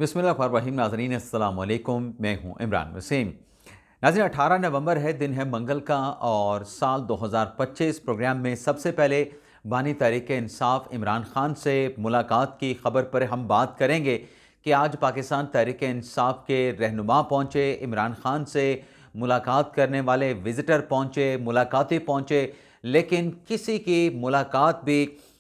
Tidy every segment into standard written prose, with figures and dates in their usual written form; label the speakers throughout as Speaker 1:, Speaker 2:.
Speaker 1: बिस्मिल्लाहिर्रहमानिर्रहीम। नाज़रीन अस्सलाम वालेकुम, मैं हूं इमरान वसीम। नाज़रीन 18 नवंबर है, दिन है मंगल का और साल 2025। प्रोग्राम में सबसे पहले बानी तहरीक इंसाफ इमरान खान से मुलाकात की खबर पर हम बात करेंगे कि आज पाकिस्तान तहरीक इंसाफ के रहनुमा पहुँचे, इमरान खान से मुलाकात करने वाले विज़िटर पहुँचे, मुलाकाती पहुँचे, लेकिन किसी की मुलाकात भी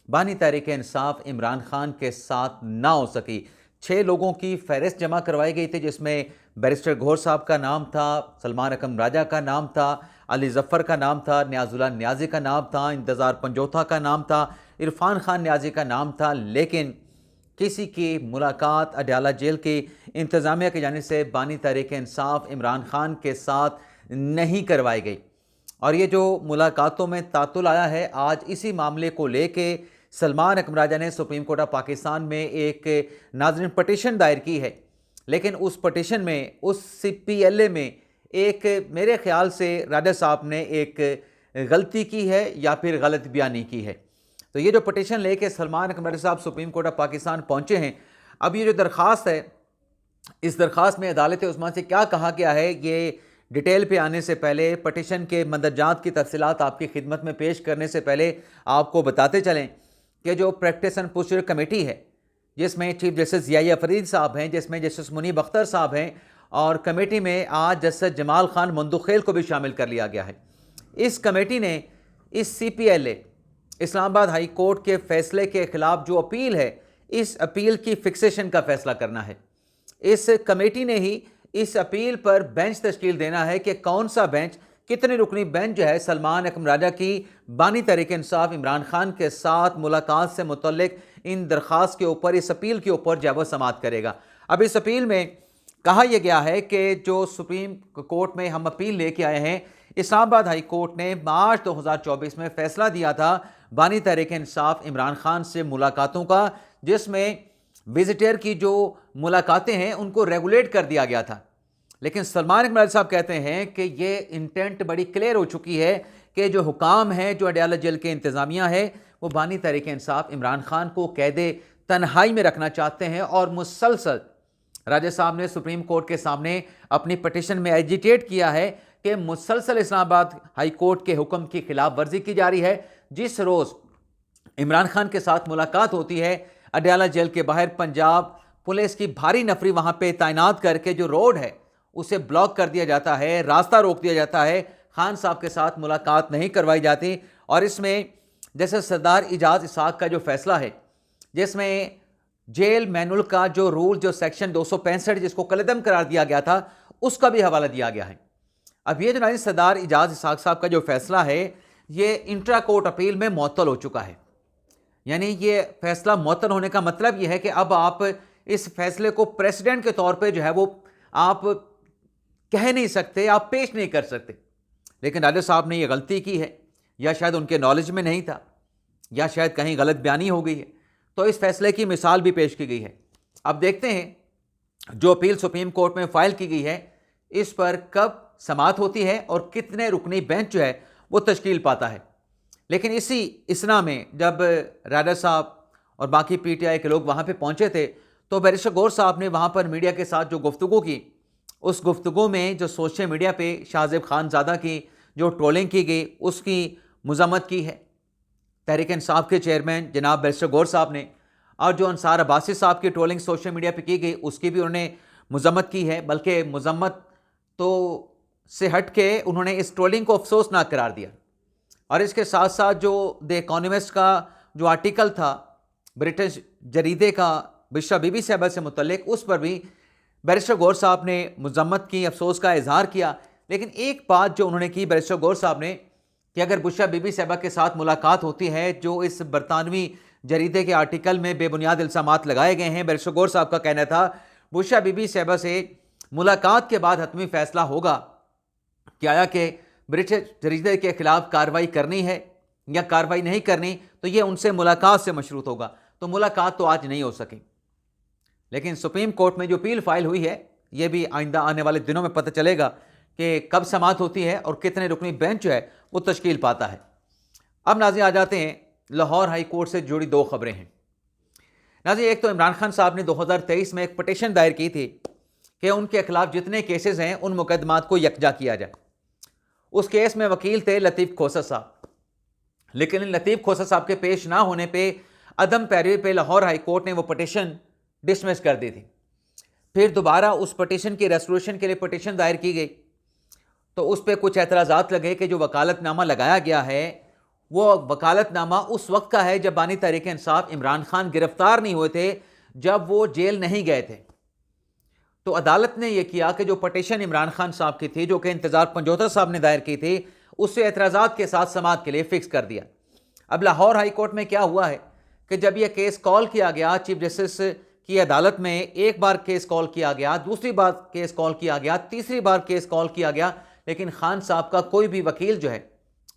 Speaker 1: बानी तहरीक इंसाफ इमरान खान के साथ ना हो सकी। 6 लोगों की फ़हरिस्त जमा करवाई गई थी, जिसमें बैरिस्टर गौहर साहब का नाम था, सलमान अकरम राजा का नाम था, अली ज़फ़र का नाम था, नियाज़ुल्लाह नियाज़ी का नाम था, इंतज़ार पंजोथा का नाम था, इरफ़ान खान नियाज़ी का नाम था। लेकिन किसी की मुलाकात अडयाला जेल की इंतज़ामिया की जानिब से बानी तहरीक इंसाफ इमरान खान के साथ नहीं करवाई गई। और ये जो मुलाकातों में तातुल आया है, आज इसी मामले को लेके सलमान अकरम राजा ने सुप्रीम कोर्ट ऑफ पाकिस्तान में एक नाज़रीन पटिशन दायर की है। लेकिन उस पटिशन में, उस CPLA में एक मेरे ख्याल से राजा साहब ने एक गलती की है या फिर गलत बयानी की है। तो ये जो पटिशन लेके सलमान अकरम राजा साहब सुप्रीम कोर्ट ऑफ पाकिस्तान पहुँचे हैं, अब ये जो दरख्वास्त है, इस दरख्वास्त में अदालत उस्मा से क्या कहा गया है, ये डिटेल पे आने से पहले, पटिशन के मंदरजात की तफसीलात आपकी खिदमत में पेश करने से पहले आपको बताते चलें कि जो प्रैक्टिस एंड प्रोसीजर कमेटी है, जिसमें चीफ जस्टिस ज़िया फरीद साहब हैं, जिसमें जस्टिस मुनीब अख्तर साहब हैं, और कमेटी में आज जस्टिस जमाल खान मंदुखेल को भी शामिल कर लिया गया है। इस कमेटी ने इस CPLA इस्लामाबाद हाई कोर्ट के फैसले के खिलाफ जो अपील है, इस अपील की फिक्सेशन का फैसला करना है। इस कमेटी ने ही इस अपील पर बेंच तश्कील देना है कि कौन सा बेंच, कितने रुकनी बेंच जो है सलमान अकरम राजा की बानी तहरीक इंसाफ इमरान खान के साथ मुलाकात से मुतल्लिक इन दरख्वास्त के ऊपर, इस अपील के ऊपर जवाब समाअत करेगा। अब इस अपील में कहा यह गया है कि जो सुप्रीम कोर्ट में हम अपील लेके आए हैं, इस्लामाबाद हाई कोर्ट ने मार्च 2024 में फैसला दिया था बानी तहरीक इंसाफ इमरान खान से मुलाकातों का, जिसमें विजिटर की जो मुलाकातें हैं उनको रेगुलेट कर दिया गया था। लेकिन सलमान अकरम साहब कहते हैं कि ये इंटेंट बड़ी क्लियर हो चुकी है कि जो हुकाम है, जो अडयाला जेल के इंतज़ामिया है, वो बानी तहरीक इंसाफ इमरान खान को कैदे तन्हाई में रखना चाहते हैं। और मुसलसल राजा साहब ने सुप्रीम कोर्ट के सामने अपनी पटिशन में एजिटेट किया है कि मुसलसल इस्लामाबाद हाई कोर्ट के हुक्म की खिलाफ वर्जी की जा रही है। जिस रोज़ इमरान खान के साथ मुलाकात होती है, अडयाला जेल के बाहर पंजाब पुलिस की भारी नफरी वहाँ पे तैनात करके जो रोड है उसे ब्लॉक कर दिया जाता है, रास्ता रोक दिया जाता है, खान साहब के साथ मुलाकात नहीं करवाई जाती। और इसमें जैसे सरदार इजाज़ इसाक का जो फैसला है, जिसमें जेल मैनुअल का जो रूल, जो सेक्शन 265 जिसको कलअदम करार दिया गया था, उसका भी हवाला दिया गया है। अब ये जो नाज़रीन सरदार इजाज़ इसाक साहब का जो फैसला है, ये इंट्रा कोर्ट अपील में मुअत्तल हो चुका है। यानी ये फैसला मुअत्तल होने का मतलब ये है कि अब आप इस फैसले को प्रेसिडेंट के तौर पे जो है वो आप कह नहीं सकते, आप पेश नहीं कर सकते। लेकिन राजा साहब ने ये गलती की है, या शायद उनके नॉलेज में नहीं था, या शायद कहीं गलत बयानी हो गई है, तो इस फैसले की मिसाल भी पेश की गई है। अब देखते हैं जो अपील सुप्रीम कोर्ट में फाइल की गई है, इस पर कब समाअत होती है और कितने रुकनी बेंच जो है वो तश्कील पाता है। लेकिन इसी इसना में जब राजा साहब और बाकी PTI के लोग वहाँ पे पहुँचे थे, तो बैरिस्टर गौहर साहब ने वहाँ पर मीडिया के साथ जो गुफ्तगू की, उस गुफ्तगू में जो सोशल मीडिया पे शाहजेब खानज़ादा की जो ट्रोलिंग की गई, उसकी मज़म्मत की है तहरीक इंसाफ के चेयरमैन जनाब बैरिस्टर गौहर साहब ने। और जो अंसार अब्बासी साहब की ट्रोलिंग सोशल मीडिया पे की गई, उसकी भी उन्होंने मज़म्मत की है। बल्कि मज़म्मत तो से हट के उन्होंने इस ट्रोलिंग को अफसोसनाक करार दिया। और इसके साथ साथ जो द इकोनॉमिस्ट का जो आर्टिकल था ब्रिटिश जरीदे का बिश्रा बीबी साहबा से मुतल्लिक, उस पर भी बैरिस्टर गौहर साहब ने मज़म्मत की, अफसोस का इजहार किया। लेकिन एक बात जो उन्होंने की बैरिस्टर गौहर साहब ने, कि अगर बुशरा बीबी साहबा के साथ मुलाकात होती है, जो इस बरतानवी जरीदे के आर्टिकल में बेबुनियाद इल्ज़ामात लगाए गए हैं, बैरिस्टर गौहर साहब का कहना था बुशरा बीबी साहबा से मुलाकात के बाद हतमी फैसला होगा कि आया कि ब्रिटिश जरीदे के खिलाफ कार्रवाई करनी है या कार्रवाई नहीं करनी, तो ये उनसे मुलाकात से मशरूत होगा। तो मुलाकात तो आज नहीं हो सकी। लेकिन सुप्रीम कोर्ट में जो अपील फाइल हुई है, ये भी आइंदा आने वाले दिनों में पता चलेगा कि कब समाअत होती है और कितने रुकनी बेंच जो है वो तश्कील पाता है। अब नाज़रीन आ जाते हैं लाहौर हाई कोर्ट से जुड़ी 2 खबरें हैं। नाज़रीन, एक तो इमरान खान साहब ने 2023 में एक पटिशन दायर की थी कि उनके खिलाफ जितने केसेस हैं उन मुकदमात को यकजा किया जाए। उस केस में वकील थे लतीफ़ खोसर साहब, लेकिन लतीफ़ खोसर साहब के पेश ना होने पे अदम पैरवी पे लाहौर हाई कोर्ट ने वो पटिशन डिसमिस कर दी थी। फिर दोबारा उस पटिशन की रेस्टोरेशन के लिए पटिशन दायर की गई, तो उस पर कुछ एतराज़ात लगे कि जो वकालतनामा लगाया गया है वो वकालतनामा उस वक्त का है जब बानी तहरीक इंसाफ इमरान खान गिरफ्तार नहीं हुए थे, जब वो जेल नहीं गए थे। तो अदालत ने यह किया कि जो पटिशन इमरान खान साहब की थी, जो कि इंतजार पंजोतर साहब ने दायर की थी, उससे एतराज़ात के साथ समाअत के लिए फिक्स कर दिया। अब लाहौर हाई कोर्ट में क्या हुआ है कि जब यह केस कॉल किया गया चीफ जस्टिस की अदालत में, एक बार केस कॉल किया गया, दूसरी बार केस कॉल किया गया, तीसरी बार केस कॉल किया गया, लेकिन खान साहब का कोई भी वकील जो है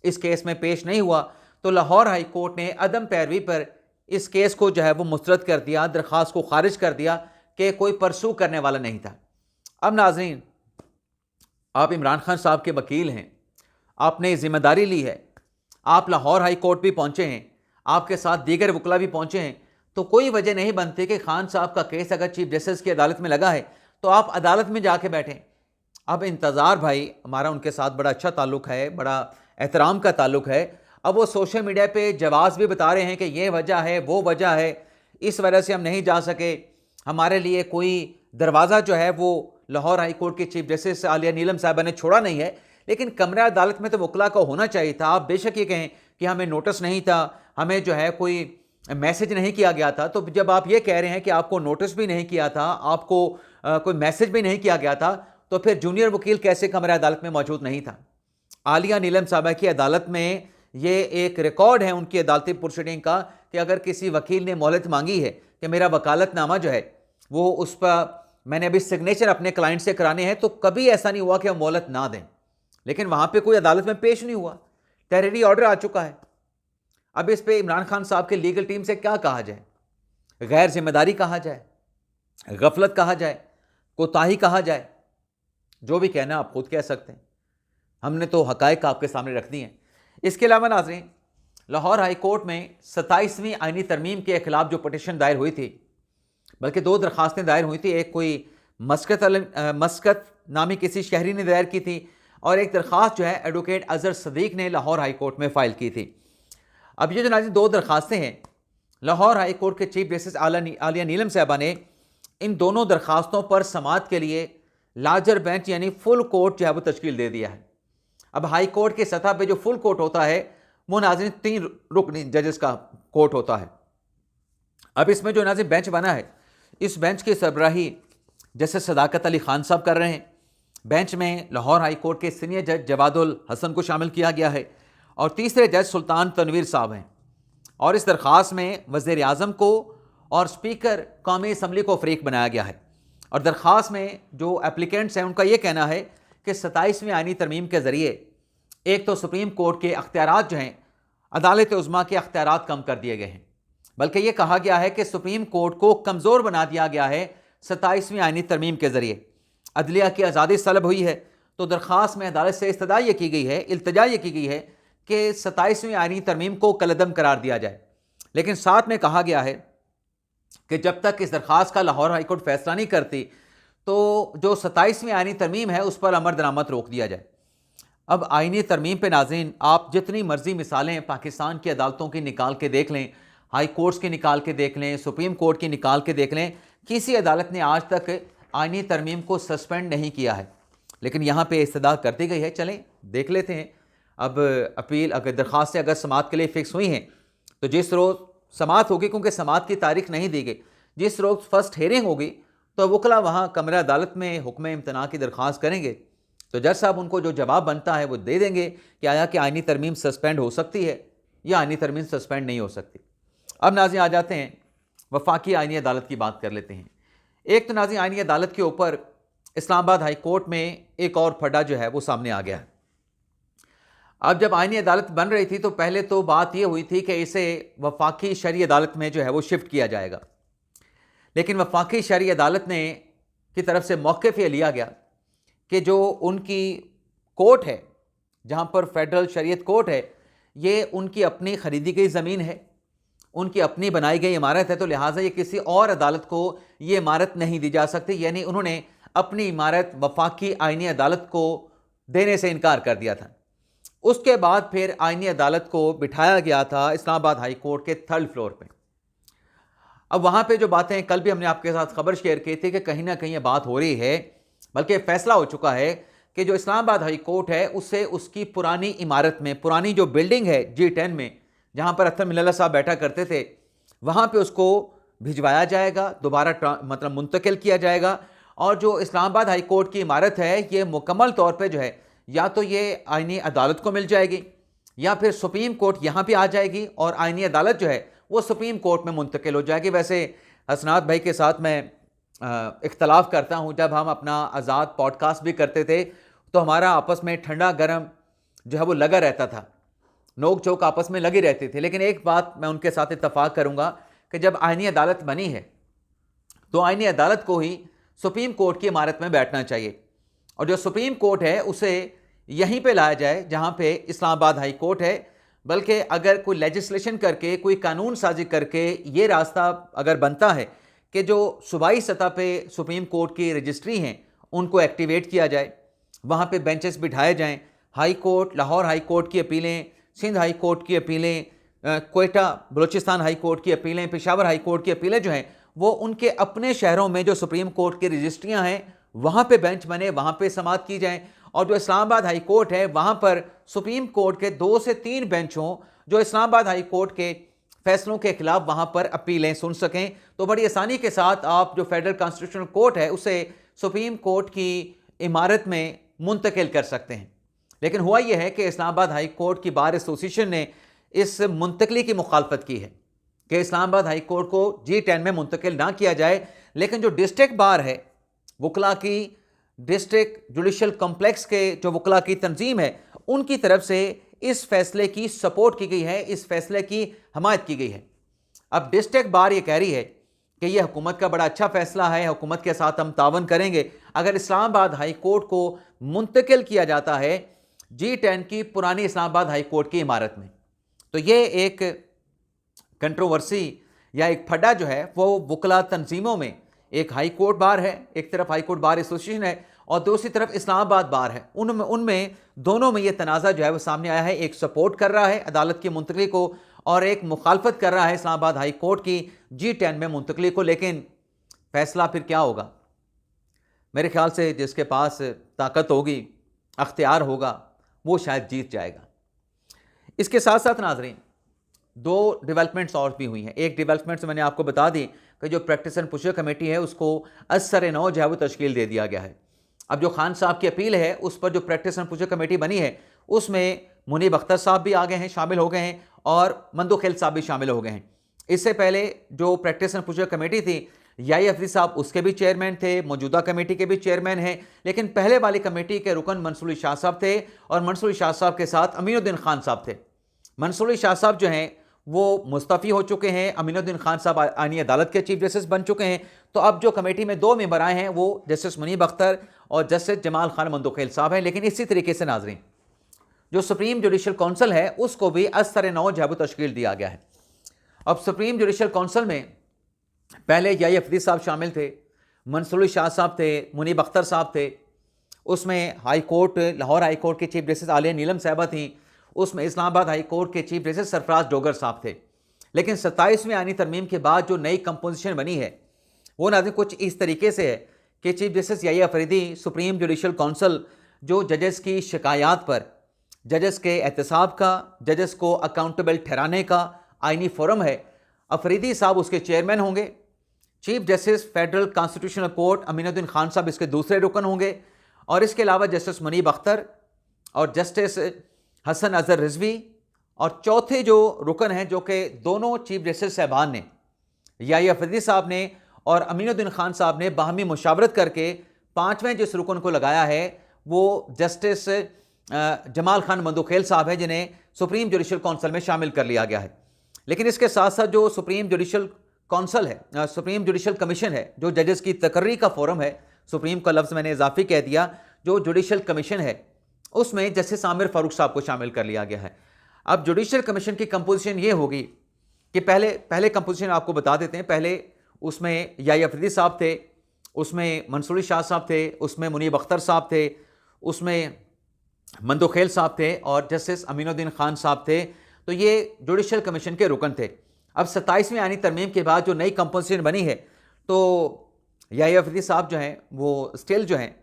Speaker 1: इस केस में पेश नहीं हुआ। तो लाहौर हाई कोर्ट ने अदम पैरवी पर इस केस को जो है वो मुस्तरद कर दिया, दरख्वास्त को खारिज कर दिया कि कोई परसू करने वाला नहीं था। अब नाज़रीन, आप इमरान खान साहब के वकील हैं, आपने जिम्मेदारी ली है, आप लाहौर हाई कोर्ट भी पहुंचे हैं, आपके साथ दीगर वकला भी पहुंचे हैं, तो कोई वजह नहीं बनती कि खान साहब का केस अगर चीफ जस्टिस की अदालत में लगा है तो आप अदालत में जाके बैठें। अब इंतज़ार भाई, हमारा उनके साथ बड़ा अच्छा ताल्लुक़ है, बड़ा एहतराम का ताल्लुक़ है। अब वो सोशल मीडिया पे जवाब भी बता रहे हैं कि ये वजह है, वो वजह है, इस वजह से हम नहीं जा सके, हमारे लिए कोई दरवाज़ा जो है वो लाहौर हाई कोर्ट के चीफ जस्टिस आलिया नीलम साहबा ने छोड़ा नहीं है। लेकिन कमरा अदालत में तो वकला का होना चाहिए था। आप बेशक ये कहें कि हमें नोटिस नहीं था, हमें जो है कोई मैसेज नहीं किया गया था, तो जब आप ये कह रहे हैं कि आपको नोटिस भी नहीं किया था, आपको कोई मैसेज भी नहीं किया गया था, तो फिर जूनियर वकील कैसे कमरा अदालत में मौजूद नहीं था? आलिया नीलम साहबा की अदालत में ये एक रिकॉर्ड है उनकी अदालती प्रोसीडिंग का कि अगर किसी वकील ने मोहलत मांगी है कि मेरा वकालतनामा जो है वो उस पर मैंने अभी सिग्नेचर अपने क्लाइंट से कराने हैं, तो कभी ऐसा नहीं हुआ कि हम मोहलत ना दें। लेकिन वहाँ पे कोई अदालत में पेश नहीं हुआ, टेररी ऑर्डर आ चुका है। अब इस पे इमरान खान साहब के लीगल टीम से क्या कहा जाए? गैर जिम्मेदारी कहा जाए, गफलत कहा जाए, कोताही कहा जाए, जो भी कहना आप खुद कह सकते हैं, हमने तो हकायक आपके सामने रख दी हैं। इसके अलावा नाज़रीन, लाहौर हाई कोर्ट में 27वीं आईनी तरमीम के खिलाफ जो पटिशन दायर हुई थी, बल्कि 2 दरखास्तें दायर हुई थी, एक कोई मस्कत नामी किसी शहरी ने दायर की थी और एक दरख्वास्त जो है एडवोकेट अजहर सदीक ने लाहौर हाई कोर्ट में फ़ाइल की थी। अब ये जो नाज़रीन 2 दरखास्तें हैं, लाहौर हाई कोर्ट के चीफ जस्टिस आलिया नीलम साहबा ने इन दोनों दरखास्तों पर समाअत के लिए लार्जर बेंच यानी फुल कोर्ट जो है वो तश्कील दे दिया है। अब हाई कोर्ट की सतह पे जो फुल कोर्ट होता है वो नाज़रीन 3 रुकनी जजेस का कोर्ट होता है। अब इसमें जो नाज़रीन बेंच बना है, इस बेंच की सरबराही जस्टिस सदाकत अली खान साहब कर रहे हैं। बेंच में लाहौर हाई कोर्ट के सीनियर जज जवादुल हसन को शामिल किया गया है और तीसरे जज सुल्तान तनवीर साहब हैं। और इस दरख्वास्त में वज़ीर आज़म को और स्पीकर कौमी असम्बली को फ़रीक बनाया गया है। और दरख्वास्त में जो एप्लीकेंट्स हैं उनका ये कहना है कि 27वीं आईनी तरमीम के ज़रिए एक तो सुप्रीम कोर्ट के अख्तियारात जो हैं, अदालत उज़्मा के अख्तियारात कम कर दिए गए हैं, बल्कि ये कहा गया है कि सुप्रीम कोर्ट को कमज़ोर बना दिया गया है 27वीं आईनी तरमीम के ज़रिए। अदलिया की आज़ादी तलब हुई है, तो दरख्वास्त में अदालत से इल्तजा ये की गई है कि 27वीं आईनी तरमीम को कलअदम करार दिया जाए। लेकिन साथ में कहा गया है कि जब तक इस दरख्वास्त का लाहौर हाई कोर्ट फैसला नहीं करती, तो जो 27वीं आईनी तरमीम है उस पर अमल दरामद रोक दिया जाए। अब आईनी तरमीम पे नाज़रीन आप जितनी मर्जी मिसालें पाकिस्तान की अदालतों की निकाल के देख लें, हाई कोर्ट्स की निकाल के देख लें, सुप्रीम कोर्ट की निकाल के देख लें, किसी अदालत ने आज तक आईनी तरमीम को सस्पेंड नहीं किया है। लेकिन यहाँ पे इस्तदा कर दी गई है, चलें देख लेते हैं। अब अपील अगर दरख्वास्तें अगर समाअत के लिए फ़िक्स हुई हैं, तो जिस रोज़ समाअत होगी, क्योंकि समाअत की तारीख नहीं दी गई, जिस रोज़ फर्स्ट हेयरिंग होगी तो वकला वहाँ कमरा अदालत में हुक्म इम्तना की दरख्वास्त करेंगे, तो जज साहब उनको जो जवाब बनता है वो दे देंगे कि आया कि आईनी तरमीम सस्पेंड हो सकती है या आईनी तरमीम सस्पेंड नहीं हो सकती। अब नाज़रीन आ जाते हैं वफाकी आईनी अदालत की बात कर लेते हैं। एक तो नाज़रीन आईनी अदालत के ऊपर इस्लामाबाद हाई कोर्ट में एक और फड्डा जो है वो सामने आ गया है। अब जब आईनी अदालत बन रही थी तो पहले तो बात ये हुई थी कि इसे वफाकी शरई अदालत में जो है वो शिफ्ट किया जाएगा, लेकिन वफाकी शरई अदालत ने की तरफ से मौक़िफ़ ये लिया गया कि जो उनकी कोर्ट है, जहाँ पर फेडरल शरीयत कोर्ट है, ये उनकी अपनी ख़रीदी गई ज़मीन है उनकी अपनी बनाई गई इमारत है, तो लिहाजा ये किसी और अदालत को ये इमारत नहीं दी जा सकती। यानी उन्होंने अपनी इमारत वफाकी आईनी अदालत को देने से इनकार कर दिया था। उसके बाद फिर आईनी अदालत को बिठाया गया था इस्लामाबाद हाई कोर्ट के 3rd फ्लोर पे। अब वहाँ पे जो बातें कल भी हमने आपके साथ खबर शेयर की थी कि कहीं ना कहीं ये बात हो रही है, बल्कि फैसला हो चुका है कि जो इस्लामाबाद हाई कोर्ट है उसे उसकी पुरानी इमारत में, पुरानी जो बिल्डिंग है G10 में, जहाँ पर अख्तर मिल्ला साहब बैठा करते थे, वहाँ पे उसको भिजवाया जाएगा, दोबारा मतलब मुंतकिल किया जाएगा। और जो इस्लामाबाद हाई कोर्ट की इमारत है ये मुकम्मल तौर पे जो है या तो ये आईनी अदालत को मिल जाएगी या फिर सुप्रीम कोर्ट यहाँ पे आ जाएगी और आईनी अदालत जो है वो सुप्रीम कोर्ट में मुंतकिल हो जाएगी। वैसे हसनात भाई के साथ मैं इख्तलाफ करता हूँ, जब हम अपना आज़ाद पॉडकास्ट भी करते थे तो हमारा आपस में ठंडा गर्म जो है वो लगा रहता था, नोक झोंक आपस में लगी रहती थी। लेकिन एक बात मैं उनके साथ इत्तफाक करूँगा कि जब आईनी अदालत बनी है तो आईनी अदालत को ही सुप्रीम कोर्ट की इमारत में बैठना चाहिए और जो सुप्रीम कोर्ट है उसे यहीं पे लाया जाए जहाँ पे इस्लामाबाद हाई कोर्ट है। बल्कि अगर कोई लेजिस्लेशन करके, कोई कानून साजी करके ये रास्ता अगर बनता है कि जो सूबाई सतह पे सुप्रीम कोर्ट की रजिस्ट्री हैं उनको एक्टिवेट किया जाए, वहाँ पे बेंचेस बिठाए जाएँ, high court, Lahore high court की अपीलें, सिंध हाई कोर्ट की अपीलें, कोयटा बलूचिस्तान हाई कोर्ट की अपीलें, पेशावर हाई कोर्ट की अपीलें जो हैं वो उनके अपने शहरों में जो सुप्रीम कोर्ट की रजिस्ट्रियाँ हैं वहाँ पे बेंच बने, वहाँ पे समाअत की जाएँ। और जो इस्लामाबाद हाई कोर्ट है वहाँ पर सुप्रीम कोर्ट के 2 से 3 बेंच हों जो इस्लामाबाद हाई कोर्ट के फैसलों के खिलाफ वहाँ पर अपीलें सुन सकें। तो बड़ी आसानी के साथ आप जो फेडरल कॉन्स्टिट्यूशनल कोर्ट है उसे सुप्रीम कोर्ट की इमारत में मुंतकिल कर सकते हैं। लेकिन हुआ यह है कि इस्लामाबाद हाई कोर्ट की बार एसोसिएशन ने इस मुंतकली की मुखालफत की है कि इस्लामाबाद हाई कोर्ट को G10 में मुंतकिल ना किया जाए। लेकिन जो डिस्ट्रिक्ट बार है, वकला की डिस्ट्रिक्ट जुडिशल कॉम्प्लेक्स के जो वकला की तंजीम है, उनकी तरफ से इस फैसले की सपोर्ट की गई है, इस फैसले की हमायत की गई है। अब डिस्ट्रिक्ट बार ये कह रही है कि यह हुकूमत का बड़ा अच्छा फैसला है, हुकूमत के साथ हम तावन करेंगे अगर इस्लामाबाद हाई कोर्ट को मुंतकिल किया जाता है G10 की पुरानी इस्लामाबाद हाई कोर्ट की इमारत में। तो ये एक कंट्रोवर्सी या एक फड्डा जो है वो वकला तंजीमों में, एक हाई कोर्ट बार है, एक तरफ हाई कोर्ट बार एसोसिएशन है और दूसरी तरफ इस्लामाबाद बार है, उनमें दोनों में ये तनाज़ा जो है वो सामने आया है। एक सपोर्ट कर रहा है अदालत की मुंतकली को और एक मुखालफत कर रहा है इस्लामाबाद हाई कोर्ट की G10 में मुंतकली को। लेकिन फैसला फिर क्या होगा? मेरे ख्याल से जिसके पास ताकत होगी, अख्तियार होगा, वो शायद जीत जाएगा। इसके साथ साथ नाज़रीन 2 डेवलपमेंट्स और भी हुई हैं। एक डेवलपमेंट्स मैंने आपको बता दी कि जो प्रैक्टिस एंड पुशर कमेटी है उसको असर-ए-नौ जो है वो तश्कील दे दिया गया है। अब जो खान साहब की अपील है उस पर जो प्रैक्टिस एंड पुशर कमेटी बनी है उसमें मुनीब अख्तर साहब भी आ गए हैं, शामिल हो गए हैं और मंदो खिल साहब भी शामिल हो गए हैं। इससे पहले जो प्रैक्टिस एंड पुशर कमेटी थी, याई अफरी साहब उसके भी चेयरमैन थे, मौजूदा कमेटी के भी चेयरमैन हैं। लेकिन पहले वाली कमेटी के रुकन मंसूर शाह साहब थे और मंसूर शाह साहब के साथ अमीनुद्दीन खान साहब थे। मंसूर शाह साहब जो हैं वो मुस्तफ़ी हो चुके हैं, अमीनुद्दीन खान साहब आईनी अदालत के चीफ जस्टिस बन चुके हैं। तो अब जो कमेटी में 2 मेंबर आए हैं वो जस्टिस मुनीब अख्तर और जस्टिस जमाल खान मंदोखेल साहब हैं। लेकिन इसी तरीके से नाज़रीन जो सुप्रीम जुडिशल काउंसिल है उसको भी असर-ए-नौ जो है वो तश्कील दिया गया है। अब सुप्रीम जुडिशल काउंसिल में पहले याई अफरी साहब शामिल थे, मंसूर शाह साहब थे, मुनीब अख्तर साहब थे, उसमें high court, Lahore high court की चीफ जस्टिस आलिया नीलम साहबा थी, उसमें इस्लामाबाद हाई कोर्ट के चीफ जस्टिस सरफराज डोगर साहब थे। लेकिन 27वीं आईनी तरमीम के बाद जो नई कंपोजिशन बनी है वो नाज़रीन कुछ इस तरीके से है कि चीफ जस्टिस याई अफरीदी सुप्रीम जुडिशल काउंसिल जो जजेस की शिकायत पर जजेस के एहतसाब का, जजेस को अकाउंटेबल ठहराने का आईनी फोरम है, अफरीदी साहब उसके चेयरमैन होंगे। Chief justice federal constitutional court Aminuddin Khan साहब इसके दूसरे रुकन होंगे और इसके अलावा जस्टिस मुनीब अख्तर और जस्टिस हसन अजहर रिजवी और चौथे जो रुकन हैं जो कि दोनों चीफ जस्टिस साहबान ने, याई अफरीदी साहब ने और अमीनुद्दीन खान साहब ने बाहमी मुशावरत करके 5वें जिस रुकन को लगाया है वो जस्टिस जमाल खान मंदोखेल साहब हैं जिन्हें सुप्रीम जुडिशल काउंसिल में शामिल कर लिया गया है। लेकिन इसके साथ साथ जो सुप्रीम जुडिशल काउंसिल है, सुप्रीम जुडिशल कमीशन है, जो जजेस की तकर्री का फोरम है, सुप्रीम का लफ्ज़ मैंने इजाफी कह दिया, जो जुडिशल कमीशन है उसमें जस्टिस आमिर फारूक साहब को शामिल कर लिया गया है। अब जुडिशल कमीशन की कंपोजिशन ये होगी कि पहले कंपोजिशन आपको बता देते हैं। पहले उसमें याह्या अफरीदी साहब थे, उसमें मंसूर शाह साहब थे, उसमें मुनीब अख्तर साहब थे, उसमें मंदोखेल साहब थे और जस्टिस अमीनुद्दीन खान साहब थे। तो ये जुडिशल कमीशन के रुकन थे। अब 27वीं आईनी तरमीम के बाद जो नई कंपोजिशन बनी है, तो याह्या अफरीदी साहब जो हैं वो स्टिल जो हैं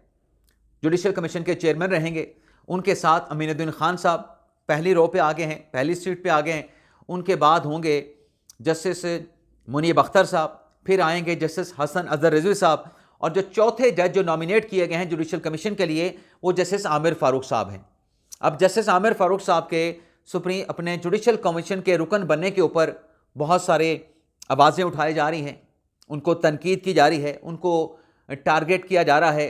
Speaker 1: जुडिशल कमीशन के चेयरमैन रहेंगे। उनके साथ अमीनुद्दीन खान साहब पहली रो पे आगे हैं, पहली सीट पे आगे हैं। उनके बाद होंगे जस्टिस मुनीब अख्तर साहब, फिर आएंगे जस्टिस हसन अजहर रिजवी साहब, और जो चौथे जज जो नॉमिनेट किए गए हैं जुडिशल कमीशन के लिए वो जस्टिस आमिर फारूक साहब हैं। अब जस्टिस आमिर फारूक साहब के अपने जुडिशल कमीशन के रुकन बनने के ऊपर बहुत सारे आवाज़ें उठाई जा रही हैं, उनको तनकीद की जा रही है, उनको टारगेट किया जा रहा है,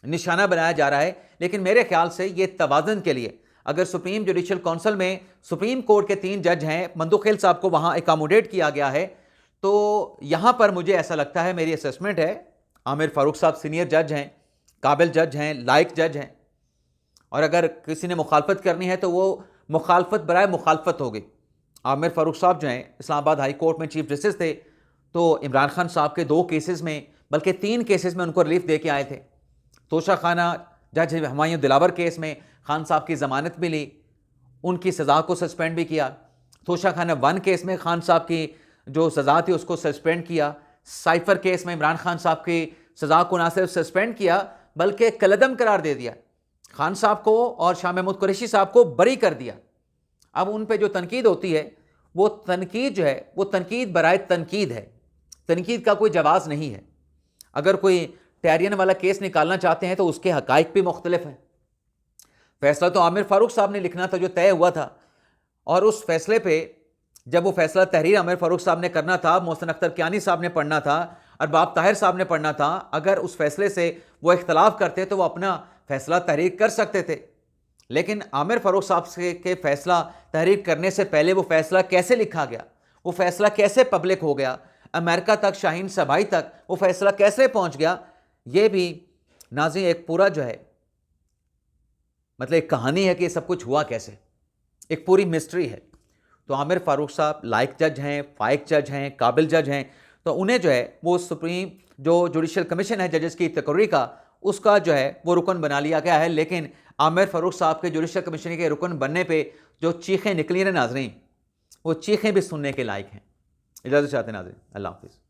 Speaker 1: निशाना बनाया जा रहा है। लेकिन मेरे ख्याल से ये तवाज़ुन के लिए अगर सुप्रीम जुडिशल काउंसिल में सुप्रीम कोर्ट के 3 जज हैं, मंदोखेल साहब को वहाँ एकोमोडेट किया गया है, तो यहाँ पर मुझे ऐसा लगता है, मेरी असेसमेंट है, आमिर फारूक साहब सीनियर जज हैं, काबिल जज हैं, लायक जज हैं, और अगर किसी ने मुखालफत करनी है तो वो मुखालफत बराए मुखालफत होगी। आमिर फारूक साहब जो हैं इस्लामाबाद हाई कोर्ट में चीफ जस्टिस थे, तो इमरान खान साहब के 2 केसेस में, बल्कि 3 केसेस में उनको रिलीफ दे के आए थे। तोशा खाना जज हुमायूं दिलावर केस में खान साहब की ज़मानत मिली, उनकी सज़ा को सस्पेंड भी किया। तोशा खाना 1 केस में खान साहब की जो सज़ा थी उसको सस्पेंड किया। साइफर केस में इमरान खान साहब की सज़ा को ना सिर्फ सस्पेंड किया बल्कि कलअदम करार दे दिया, खान साहब को और शाह महमूद कुरैशी साहब को बरी कर दिया। अब उन पे जो तनकीद होती है वो तनकीद जो है वो तनकीद बराए तनकीद है, तनकीद का कोई जवाज़ नहीं है। अगर कोई टैरियन वाला केस निकालना चाहते हैं तो उसके हकाइक भी मुख्तलिफ हैं। फैसला तो आमिर फारूक साहब ने लिखना था जो तय हुआ था, और उस फैसले पे जब वो फैसला तहरीर आमिर फारूक साहब ने करना था, मोहसिन अख्तर कियानी साहब ने पढ़ना था, अरबाब ताहिर साहब ने पढ़ना था, अगर उस फैसले से वो इख्तलाफ करते तो वो अपना फैसला तहरीर कर सकते थे। लेकिन आमिर फारूक साहब के फैसला तहरीर करने से पहले वो फैसला कैसे लिखा गया, वो फैसला कैसे पब्लिक हो गया, अमेरिका तक, शाहीन सभाई तक वो फैसला कैसे पहुंच गया, ये भी नाज़रीन एक पूरा जो है मतलब एक कहानी है कि ये सब कुछ हुआ कैसे, एक पूरी मिस्ट्री है। तो आमिर फारूक साहब लायक जज हैं, फाइक जज हैं, काबिल जज हैं, तो उन्हें जो है वो सुप्रीम जो जुडिशल कमीशन है जजेस की तकर्री का, उसका जो है वो रुकन बना लिया गया है। लेकिन आमिर फारूक साहब के जुडिशल कमीशन के रुकन बनने पे जो चीखें निकली हैं नाज़रीन, वो चीखें भी सुनने के लायक हैं। इजाज़त चाहते हैं नाज़रीन, अल्लाह हाफ़िज़।